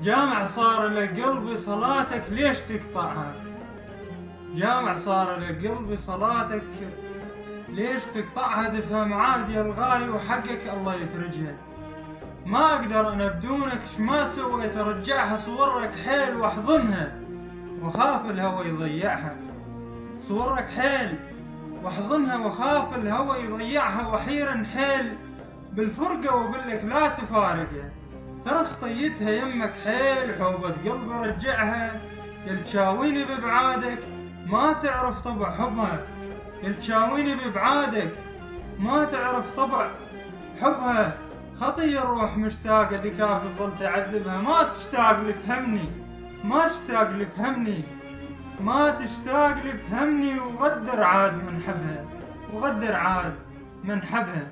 جامع صار لقلبي صلاتك ليش تقطعها؟ جامع صار لقلبي صلاتك ليش تقطعها؟ دفها معاد يا الغالي وحقك الله يفرجها. ما اقدر انا بدونك، اش ما سويت ارجعها صورك حيل واحضنها وخاف الهوى يضيعها. صورك حيل واحضنها وخاف الهوى يضيعها، واحيرا حيل بالفرقة واقول لك لا تفارقها. ترى خطيتها يمك حيل حوبة قلبي رجعها، يل تشاويني ببعادك ما تعرف طبع حبها. يل تشاويني ببعادك ما تعرف طبع حبها. خطي الروح مشتاقة ذكاك تظل تعذبها، ما تشتاق لفهمني، ما تشتاق لفهمني، ما تشتاق لفهمني. وغدر عاد من حبها، وغدر عاد من حبها.